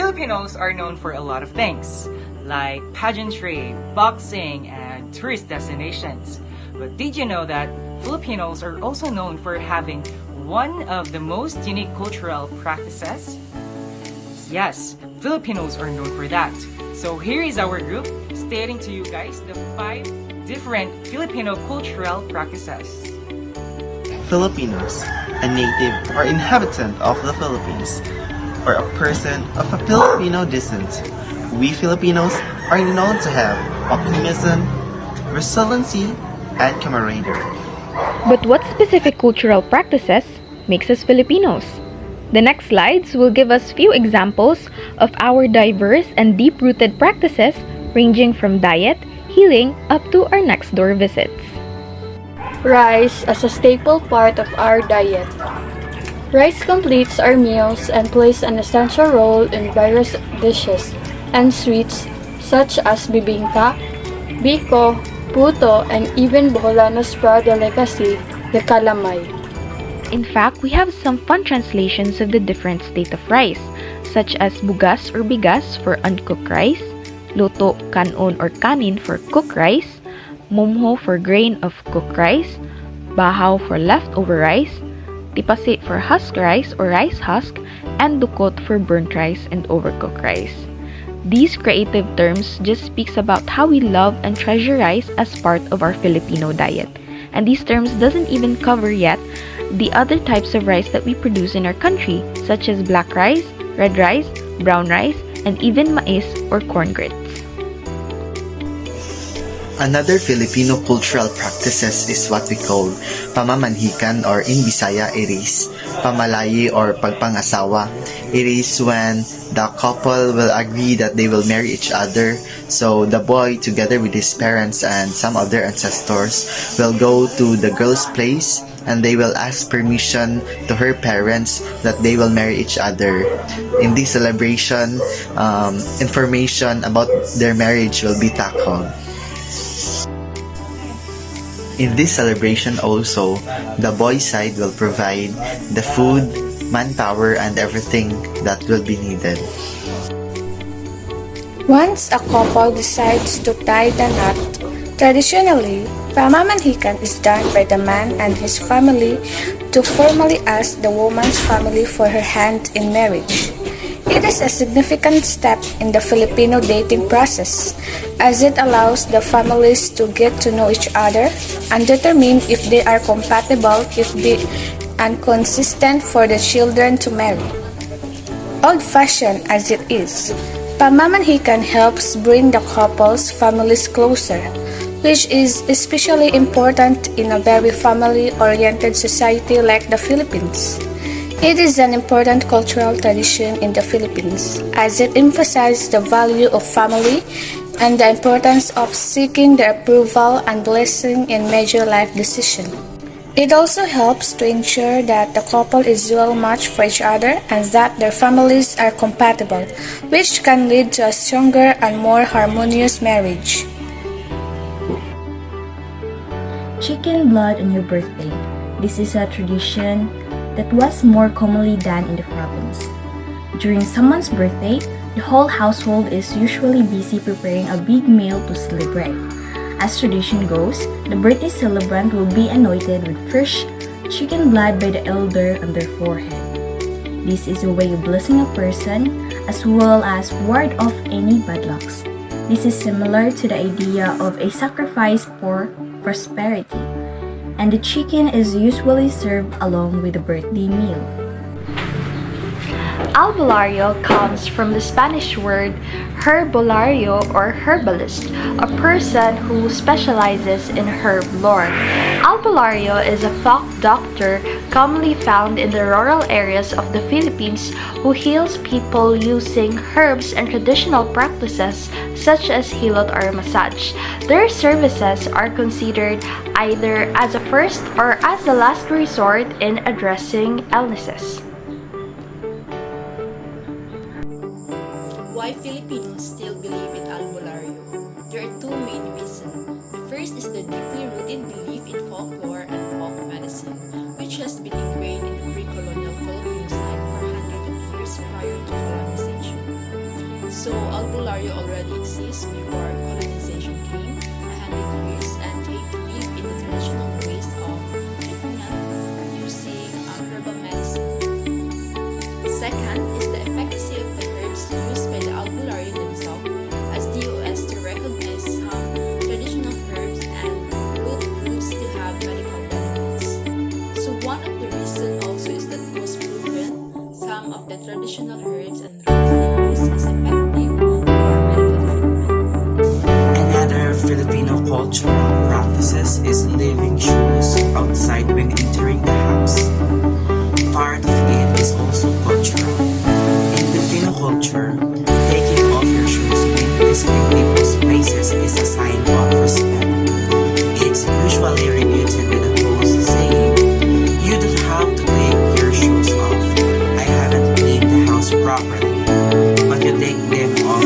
Filipinos are known for a lot of things, like pageantry, boxing, and tourist destinations. But did you know that Filipinos are also known for having one of the most unique cultural practices? Yes, Filipinos are known for that. So here is our group stating to you guys the 5 different Filipino cultural practices. Filipinos, a native or inhabitant of the Philippines, or a person of a Filipino descent. We Filipinos are known to have optimism, resiliency, and camaraderie. But what specific cultural practices makes us Filipinos? The next slides will give us few examples of our diverse and deep-rooted practices ranging from diet, healing, up to our next door visits. Rice as a staple part of our diet. Rice completes our meals and plays an essential role in various dishes and sweets such as bibingka, biko, puto, and even Boholano's proud delicacy, the calamay. In fact, we have some fun translations of the different state of rice, such as bugas or bigas for uncooked rice, luto, kanon or kanin for cooked rice, mumho for grain of cooked rice, bahaw for leftover rice, tipasi for husk rice or rice husk, and dukot for burnt rice and overcooked rice. These creative terms just speaks about how we love and treasure rice as part of our Filipino diet. And these terms doesn't even cover yet the other types of rice that we produce in our country, such as black rice, red rice, brown rice, and even mais or corn grits. Another Filipino cultural practices is what we call pamamanhikan, or in Bisaya it is pamalayi or pagpangasawa. It is when the couple will agree that they will marry each other. So the boy, together with his parents and some of their ancestors, will go to the girl's place and they will ask permission to her parents that they will marry each other. In this celebration, information about their marriage will be tackled. In this celebration also, the boy side will provide the food, manpower, and everything that will be needed. Once a couple decides to tie the knot, traditionally, pamamanhikan is done by the man and his family to formally ask the woman's family for her hand in marriage. It is a significant step in the Filipino dating process, as it allows the families to get to know each other and determine if they are compatible and consistent for the children to marry. Old-fashioned as it is, pamamanhikan helps bring the couple's families closer, which is especially important in a very family-oriented society like the Philippines. It is an important cultural tradition in the Philippines, as it emphasizes the value of family and the importance of seeking the approval and blessing in major life decisions. It also helps to ensure that the couple is well matched for each other and that their families are compatible, which can lead to a stronger and more harmonious marriage. Chicken blood on your birthday. This is a tradition that was more commonly done in the province. During someone's birthday, the whole household is usually busy preparing a big meal to celebrate. As tradition goes, the birthday celebrant will be anointed with fresh chicken blood by the elder on their forehead. This is a way of blessing a person as well as ward off any bad lucks. This is similar to the idea of a sacrifice for prosperity, and the chicken is usually served along with the birthday meal. Albulario comes from the Spanish word herbolario or herbalist, a person who specializes in herb lore. Albulario is a folk doctor commonly found in the rural areas of the Philippines who heals people using herbs and traditional practices such as hilot or massage. Their services are considered either as a first or as a last resort in addressing illnesses. Why Filipinos still believe in albularyo? There are two main reasons. The first is the deeply rooted belief in folklore and folk medicine, which has been ingrained in the pre-colonial Philippines like for hundreds of years prior to colonization. albulario already exists before colonization came 100 years and came to live in the traditional ways of treatment using herbal medicine. Second is the efficacy of the herbs used by the albulario themselves, as DOS to recognize some traditional herbs and root proves to have medical benefits. So one of the reasons also is that it was proven some of the traditional herbs and roots they use is effective for medical treatment. Another Filipino cultural practices is leaving shoes outside when entering the house. Part of it is also cultural. In Filipino culture, taking off your shoes when visiting people's places is a sign of respect. It's usually repeated with a pose saying, "You don't have to take your shoes off. I haven't cleaned the house properly." But you take them off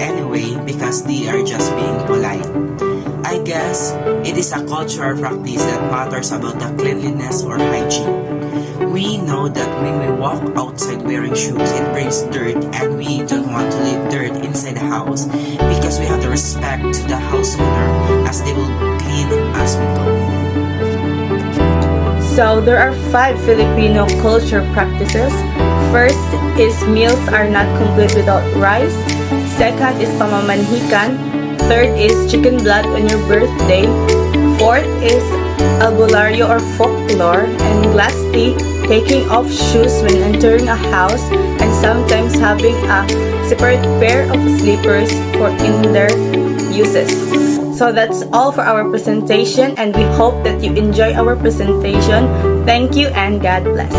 anyway because they are just being polite. I guess it is a cultural practice that matters about the cleanliness or hygiene. We know that when we walk outside wearing shoes, it brings dirt and we don't want to leave dirt inside the house because we have to respect to the house owner as they will clean as we go. So there are 5 Filipino culture practices. First is meals are not complete without rice. Second is pamamanhikan. Third is chicken blood on your birthday. Fourth is albulario or folklore. And lastly, taking off shoes when entering a house and sometimes having a separate pair of slippers for in their uses. So that's all for our presentation and we hope that you enjoy our presentation. Thank you and God bless.